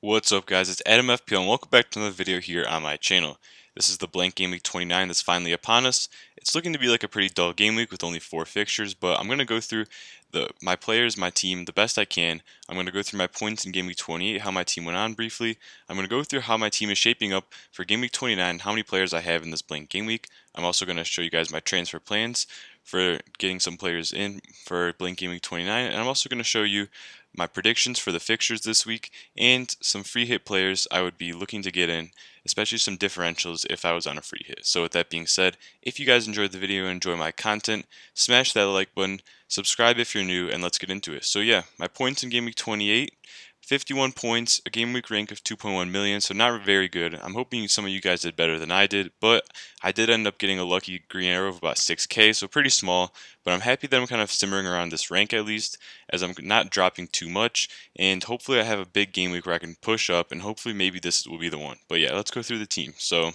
What's up guys, it's Adam FPL and welcome back to another video here on my channel. This is the blank game week 29 that's finally upon us. It's looking to be like a pretty dull game week with only 4 fixtures, but I'm going to go through my players, my team, the best I can. I'm going to go through my points in game week 28, how my team went on briefly. I'm going to go through how my team is shaping up for game week 29, how many players I have in this blank game week. I'm also going to show you guys my transfer plans for getting some players in for blank game week 29, and I'm also going to show you my predictions for the fixtures this week and some free hit players I would be looking to get in, especially some differentials if I was on a free hit. So with that being said, if you guys enjoyed the video and enjoy my content, smash that like button, subscribe if you're new, and let's get into it. So yeah, my points in game week 28. 51 points, a game week rank of 2.1 million, so not very good. I'm hoping some of you guys did better than I did, but I did end up getting a lucky green arrow of about 6k, so pretty small, but I'm happy that I'm kind of simmering around this rank at least, as I'm not dropping too much, and hopefully I have a big game week where I can push up, and hopefully maybe this will be the one. But yeah, let's go through the team. So,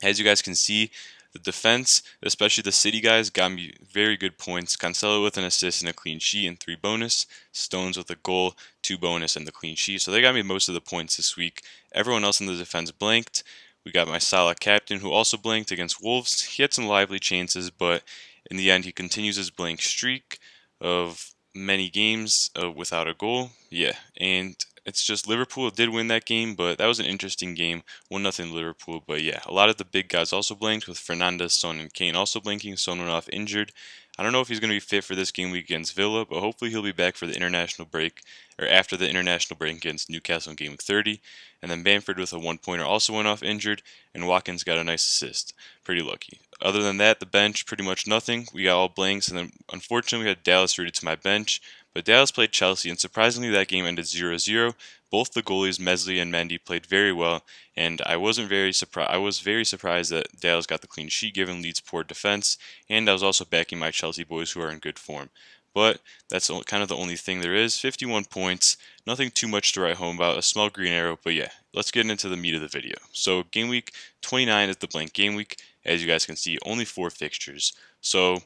as you guys can see, the defense, especially the City guys, got me very good points. Cancelo with an assist and a clean sheet and 3 bonus. Stones with a goal, 2 bonus, and the clean sheet. So they got me most of the points this week. Everyone else in the defense blanked. We got my Salah captain who also blanked against Wolves. He had some lively chances, but in the end he continues his blank streak of many games without a goal. Yeah, and it's just Liverpool did win that game, but that was an interesting game. 1-0 Liverpool, but yeah, a lot of the big guys also blanked, with Fernandes, Son, and Kane also blanking. Son went off injured. I don't know if he's going to be fit for this game week against Villa, but hopefully he'll be back for the international break, or after the international break against Newcastle in game week 30. And then Bamford with a 1-pointer also went off injured, and Watkins got a nice assist. Pretty lucky. Other than that, the bench, pretty much nothing. We got all blanks, and then unfortunately we had Dallas rooted to my bench. But Dallas played Chelsea, and surprisingly that game ended 0-0. Both the goalies, Mesli and Mendy, played very well, and I was very surprised that Dallas got the clean sheet given Leeds' poor defense, and I was also backing my Chelsea boys who are in good form. But that's kind of the only thing there is. 51 points, nothing too much to write home about, a small green arrow, but yeah, let's get into the meat of the video. So game week 29 is the blank game week. As you guys can see, only 4 fixtures. So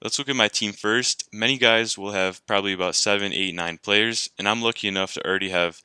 let's look at my team first. Many guys will have probably about 7, 8, 9 players, and I'm lucky enough to already have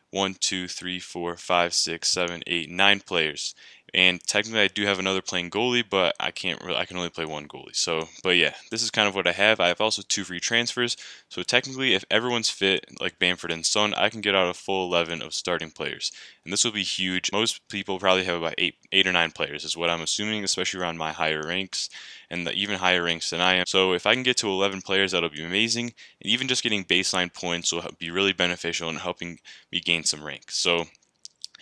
1, 2, 3, 4, 5, 6, 7, 8, 9 players. And technically I do have another playing goalie, but I can only play one goalie. So, but yeah, this is kind of what I have. I have also 2 free transfers. So technically if everyone's fit, like Bamford and Son, I can get out a full 11 of starting players. And this will be huge. Most people probably have about 8 or 9 players is what I'm assuming, especially around my higher ranks and even higher ranks than I am. So if I can get to 11 players, that'll be amazing. And even just getting baseline points will be really beneficial in helping me gain some rank. So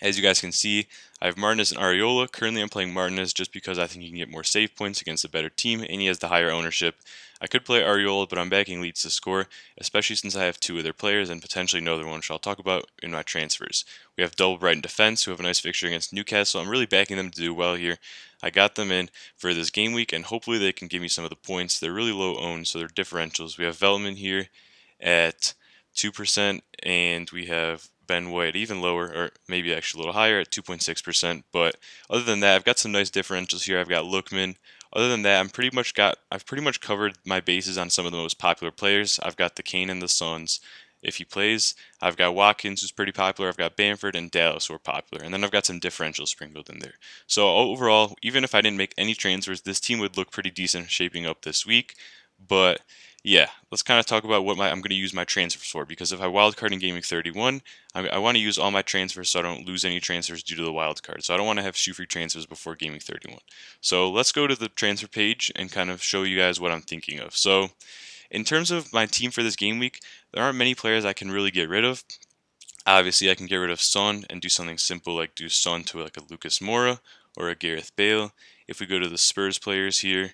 as you guys can see, I have Martinez and Areola. Currently I'm playing Martinez just because I think he can get more save points against a better team, and he has the higher ownership. I could play Areola, but I'm backing Leeds to score, especially since I have 2 other players and potentially another one, which I'll talk about in my transfers. We have Double Brighton defense, who have a nice fixture against Newcastle. I'm really backing them to do well here. I got them in for this game week, and hopefully they can give me some of the points. They're really low owned, so they're differentials. We have Veltman here at 2%, and we have Ben White even lower, or maybe actually a little higher at 2.6%. But other than that, I've got some nice differentials here. I've got Lookman. Other than that, I've pretty much covered my bases on some of the most popular players. I've got the Kane and the Suns if he plays. I've got Watkins, who's pretty popular. I've got Bamford and Dallas, who are popular. And then I've got some differentials sprinkled in there. So overall, even if I didn't make any transfers, this team would look pretty decent shaping up this week. But yeah, let's kind of talk about what I'm going to use my transfers for, because if I wildcard in Game Week 31, I want to use all my transfers so I don't lose any transfers due to the wildcard. So I don't want to have shoe-free transfers before Game Week 31. So let's go to the transfer page and kind of show you guys what I'm thinking of. So in terms of my team for this game week, there aren't many players I can really get rid of. Obviously, I can get rid of Son and do something simple like do Son to like a Lucas Moura or a Gareth Bale. If we go to the Spurs players here,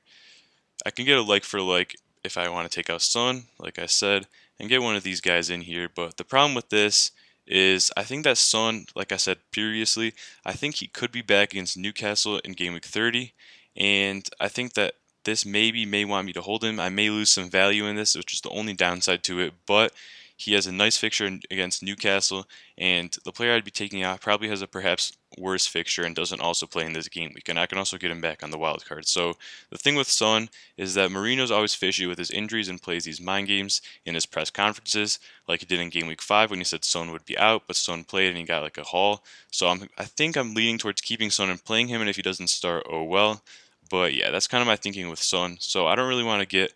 I can get a like for like if I want to take out Son, like I said, and get one of these guys in here. But the problem with this is I think that Son, like I said previously, I think he could be back against Newcastle in game week 30, and I think that this may want me to hold him. I may lose some value in this, which is the only downside to it, but he has a nice fixture against Newcastle, and the player I'd be taking out probably has a perhaps worse fixture and doesn't also play in this game week, and I can also get him back on the wild card. So the thing with Son is that Marino's always fishy with his injuries and plays these mind games in his press conferences, like he did in game week 5 when he said Son would be out, but Son played and he got like a haul. So I think I'm leaning towards keeping Son and playing him, and if he doesn't start, oh well. But yeah, that's kind of my thinking with Son. So I don't really want to get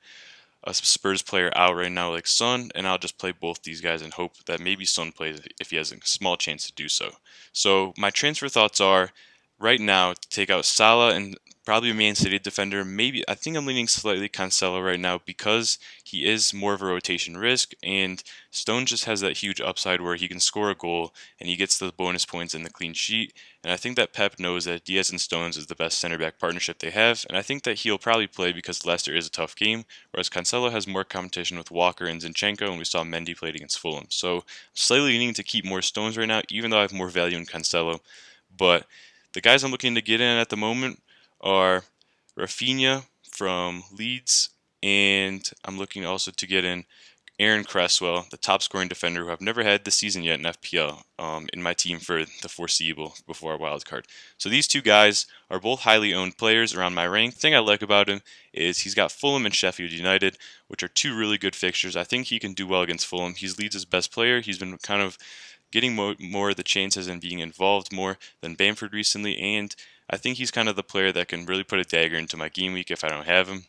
a Spurs player out right now like Son, and I'll just play both these guys and hope that maybe Son plays if he has a small chance to do so. So my transfer thoughts are right now to take out Salah and probably a Man City defender. Maybe I think I'm leaning slightly Cancelo right now because he is more of a rotation risk, and Stone just has that huge upside where he can score a goal and he gets the bonus points and the clean sheet. And I think that Pep knows that Diaz and Stones is the best center back partnership they have, and I think that he'll probably play because Leicester is a tough game, whereas Cancelo has more competition with Walker and Zinchenko, and we saw Mendy played against Fulham. So I'm slightly leaning to keep more Stones right now, even though I have more value in Cancelo. But the guys I'm looking to get in at the moment are Rafinha from Leeds, and I'm looking also to get in Aaron Cresswell, the top scoring defender who I've never had this season yet in FPL, in my team for the foreseeable before our wild card. So these two guys are both highly owned players around my rank. The thing I like about him is he's got Fulham and Sheffield United, which are two really good fixtures. I think he can do well against Fulham. He's Leeds' best player. He's been kind of getting more of the chances and being involved more than Bamford recently, and I think he's kind of the player that can really put a dagger into my game week if I don't have him.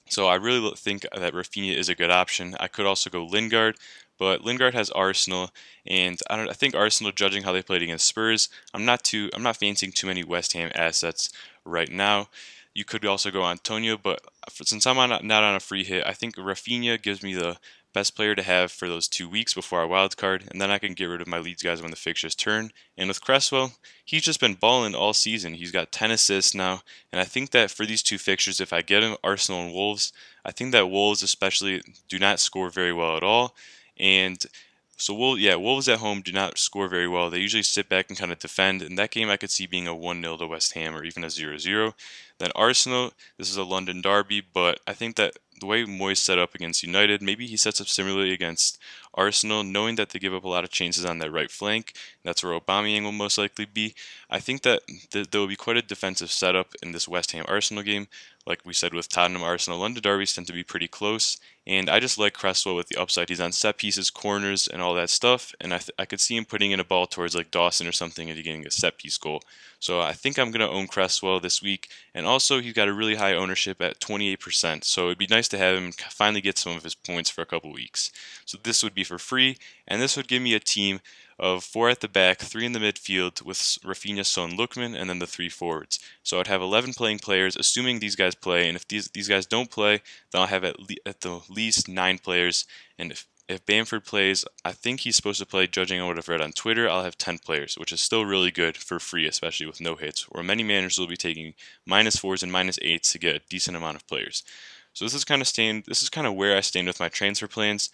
So I really think that Rafinha is a good option. I could also go Lingard, but Lingard has Arsenal, and I think Arsenal, judging how they played against Spurs, I'm not fancying too many West Ham assets right now. You could also go Antonio, but since I'm not on a free hit, I think Rafinha gives me the best player to have for those 2 weeks before our wild card, and then I can get rid of my Leeds guys when the fixtures turn. And with Cresswell, he's just been balling all season. He's got 10 assists now, and I think that for these two fixtures, if I get him, Arsenal and Wolves, I think that Wolves especially do not score very well at all, and so Wolves at home do not score very well. They usually sit back and kind of defend. In that game, I could see being a 1-0 to West Ham or even a 0-0. Then Arsenal, this is a London derby, but I think that the way Moyes set up against United, maybe he sets up similarly against Arsenal, knowing that they give up a lot of chances on that right flank. That's where Aubameyang will most likely be. I think that there will be quite a defensive setup in this West Ham Arsenal game. Like we said with Tottenham, Arsenal, London derbies tend to be pretty close, and I just like Cresswell with the upside. He's on set pieces, corners, and all that stuff, and I could see him putting in a ball towards like Dawson or something and getting a set piece goal. So I think I'm going to own Cresswell this week, and also he's got a really high ownership at 28%, so it'd be nice to have him finally get some of his points for a couple weeks. So this would be for free, and this would give me a team of 4 at the back, 3 in the midfield with Rafinha, Son, Lookman, and then the 3 forwards. So I'd have 11 playing players, assuming these guys play, and if these guys don't play, then I'll have at the least 9 players, and if Bamford plays, I think he's supposed to play, judging on what I've read on Twitter, I'll have 10 players, which is still really good for free, especially with no hits, where many managers will be taking -4s and -8s to get a decent amount of players. So this is kind of where I stand with my transfer plans.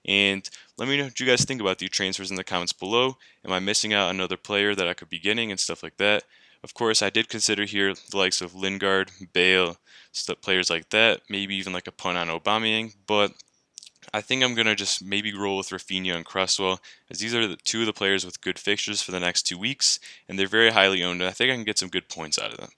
And let me know what you guys think about these transfers in the comments below. Am I missing out on another player that I could be getting and stuff like that? Of course, I did consider here the likes of Lingard, Bale, players like that, maybe even like a punt on Aubameyang, but I think I'm going to just maybe roll with Rafinha and Cresswell, as these are the two of the players with good fixtures for the next 2 weeks, and they're very highly owned, and I think I can get some good points out of them.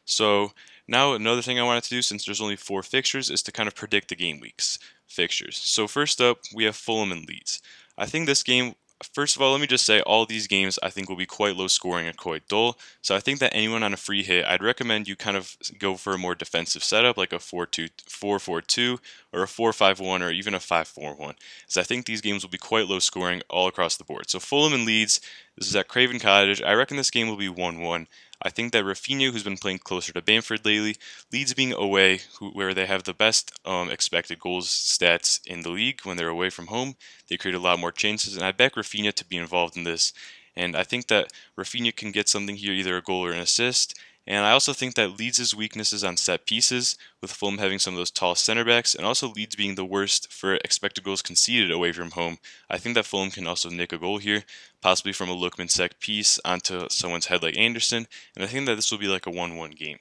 So now another thing I wanted to do, since there's only 4 fixtures, is to kind of predict the game weeks fixtures. So first up, we have Fulham and Leeds. I think this game, first of all, let me just say all these games I think will be quite low scoring and quite dull. So I think that anyone on a free hit, I'd recommend you kind of go for a more defensive setup like a 4-4-2 or a 4-5-1 or even a 5-4-1, as I think these games will be quite low scoring all across the board. So Fulham and Leeds, this is at Craven Cottage. I reckon this game will be 1-1. I think that Rafinha, who's been playing closer to Bamford lately, Leeds being away, where they have the best expected goals stats in the league when they're away from home, they create a lot more chances, and I back Rafinha to be involved in this. And I think that Rafinha can get something here, either a goal or an assist. And I also think that Leeds' weaknesses on set pieces, with Fulham having some of those tall center backs, and also Leeds being the worst for expected goals conceded away from home, I think that Fulham can also nick a goal here, possibly from a Lookman set piece onto someone's head like Anderson, and I think that this will be like a 1-1 game.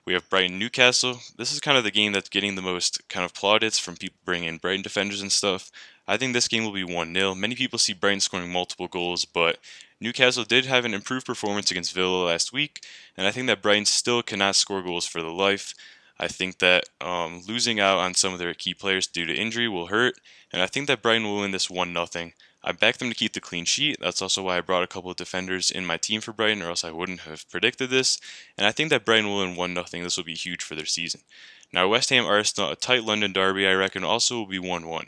We have Brighton Newcastle. This is kind of the game that's getting the most kind of plaudits from people bringing in Brighton defenders and stuff. I think this game will be 1-0. Many people see Brighton scoring multiple goals, but Newcastle did have an improved performance against Villa last week, and I think that Brighton still cannot score goals for the life. I think that losing out on some of their key players due to injury will hurt, and I think that Brighton will win this 1-0. I backed them to keep the clean sheet. That's also why I brought a couple of defenders in my team for Brighton, or else I wouldn't have predicted this. And I think that Brighton will win 1-0. This will be huge for their season. Now, West Ham Arsenal, a tight London derby, I reckon also will be 1-1.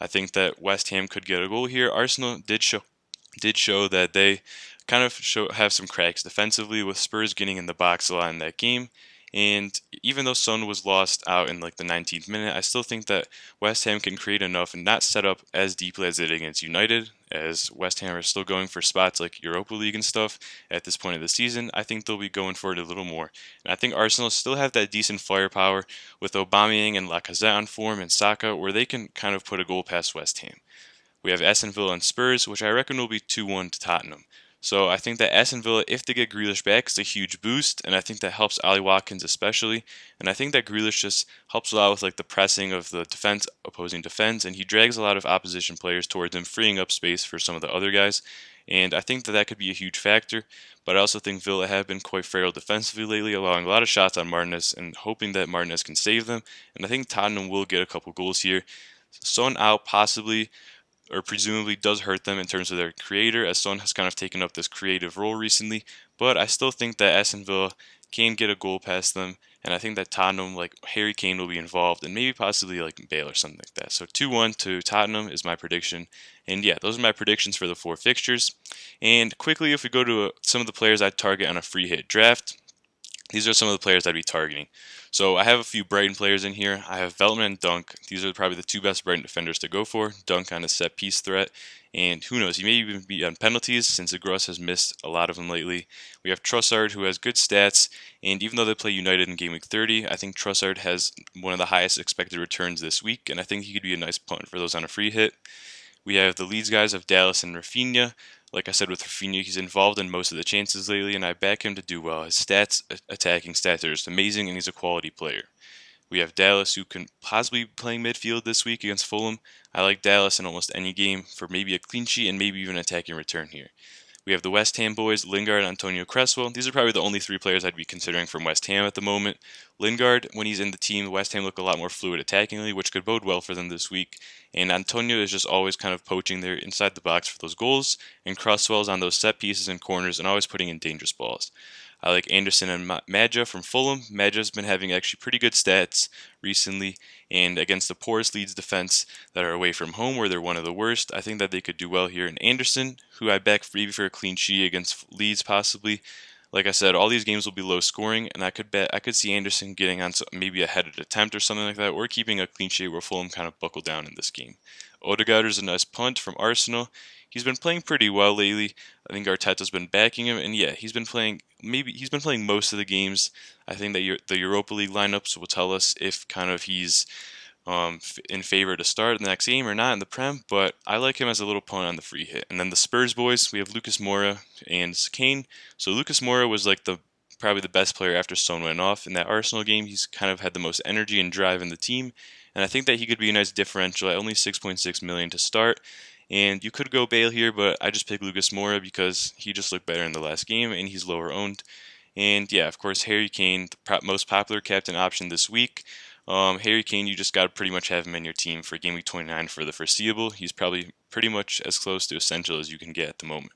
I think that West Ham could get a goal here. Arsenal did show that they have some cracks defensively, with Spurs getting in the box a lot in that game. And even though Son was lost out in like the 19th minute, I still think that West Ham can create enough and not set up as deeply as they did against United, as West Ham are still going for spots like Europa League and stuff at this point of the season. I think they'll be going for it a little more. And I think Arsenal still have that decent firepower with Aubameyang and Lacazette on form and Saka, where they can kind of put a goal past West Ham. We have Aston Villa and Spurs, which I reckon will be 2-1 to Tottenham. So I think that Aston Villa, if they get Grealish back, is a huge boost, and I think that helps Ollie Watkins especially. And I think that Grealish just helps a lot with like the pressing of the opposing defense, and he drags a lot of opposition players towards him, freeing up space for some of the other guys. And I think that that could be a huge factor. But I also think Villa have been quite frail defensively lately, allowing a lot of shots on Martinez and hoping that Martinez can save them. And I think Tottenham will get a couple goals here. Son out possibly, or presumably, does hurt them in terms of their creator, as Son has kind of taken up this creative role recently. But I still think that Aston Villa can get a goal past them, and I think that Tottenham, like Harry Kane, will be involved, and maybe possibly like Bale or something like that. So 2-1 to Tottenham is my prediction. And yeah, those are my predictions for the 4 fixtures. And quickly, if we go to some of the players I'd target on a free hit draft, these are some of the players I'd be targeting. So I have a few Brighton players in here. I have Veltman and Dunk. These are probably the 2 best Brighton defenders to go for. Dunk on a set piece threat. And who knows, he may even be on penalties since Gross has missed a lot of them lately. We have Trossard, who has good stats. And even though they play United in Game Week 30, I think Trossard has one of the highest expected returns this week. And I think he could be a nice punt for those on a free hit. We have the Leeds guys of Dallas and Rafinha. Like I said with Rafinha, he's involved in most of the chances lately, and I back him to do well. His attacking stats are just amazing, and he's a quality player. We have Dallas, who can possibly be playing midfield this week against Fulham. I like Dallas in almost any game for maybe a clean sheet and maybe even attacking return here. We have the West Ham boys, Lingard, Antonio Cresswell. These are probably the only 3 players I'd be considering from West Ham at the moment. Lingard, when he's in the team, West Ham look a lot more fluid attackingly, which could bode well for them this week. And Antonio is just always kind of poaching there inside the box for those goals, and Cresswell's on those set pieces and corners and always putting in dangerous balls. I like Anderson and Madja from Fulham. Madja's been having actually pretty good stats recently, and against the poorest Leeds defense that are away from home, where they're one of the worst, I think that they could do well here. And Anderson, who I back maybe for a clean sheet against Leeds possibly. Like I said, all these games will be low scoring, and I could see Anderson getting on maybe a headed attempt or something like that, or keeping a clean sheet where Fulham kind of buckle down in this game. Odegaard is a nice punt from Arsenal. He's been playing pretty well lately. I think Arteta's been backing him, and yeah, he's been playing most of the games. I think that the Europa League lineups will tell us if kind of he's in favor to start the next game or not in the Prem, but I like him as a little punt on the free hit. And then the Spurs boys, we have Lucas Moura and Kane. So Lucas Moura was like probably the best player after Son went off in that Arsenal game. He's kind of had the most energy and drive in the team, and I think that he could be a nice differential at only 6.6 million to start. And you could go Bale here, but I just picked Lucas Moura because he just looked better in the last game, and he's lower owned. And yeah, of course, Harry Kane, the most popular captain option this week. Harry Kane, you just got to pretty much have him in your team for Game Week 29 for the foreseeable. He's probably pretty much as close to essential as you can get at the moment.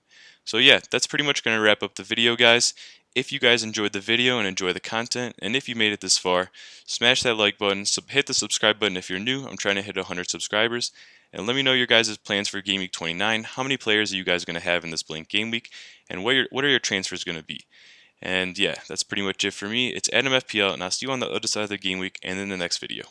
So yeah, that's pretty much going to wrap up the video, guys. If you guys enjoyed the video and enjoy the content, and if you made it this far, smash that like button, hit the subscribe button if you're new. I'm trying to hit 100 subscribers. And let me know your guys' plans for Game Week 29. How many players are you guys going to have in this blank game week? And what are your transfers going to be? And yeah, that's pretty much it for me. It's Adam FPL, and I'll see you on the other side of the game week and in the next video.